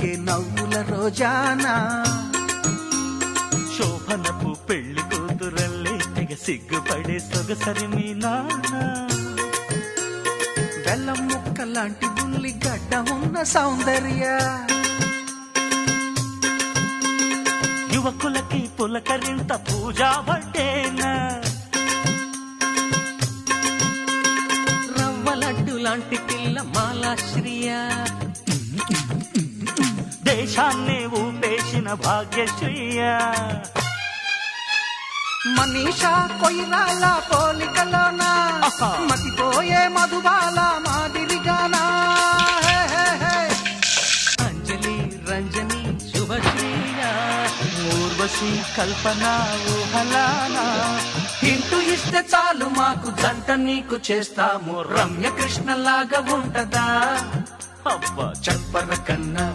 చిలికే నవ్వుల రోజానా శోభనపు పెళ్లి కూతురల్లే తెగ సిగ్గుపడే సొగసరి మీ నాన్న బెల్లం ముక్క లాంటి బుల్లి గడ్డ ఉన్న సౌందర్య యువకులకి పులకరింత పూజా వడ్డేనా రవ్వ లడ్డు లాంటి పిల్ల మాలాశ్రియ దేశాన్నే ఊపేసిన భాగ్యశ్రీయ మనీషా కొయిరాల పోలికలోనా మతిపోయే మధుబాల మాదిరిగానా అంజలి రంజని శుభశ్రీయ ఊర్వశి కల్పన ఊహలానా ఇంటూ ఇస్తే చాలు మాకు జంట నీకు చేస్తాము రమ్య కృష్ణలాగా ఉంటదా అబ్బా చెప్పర కన్నా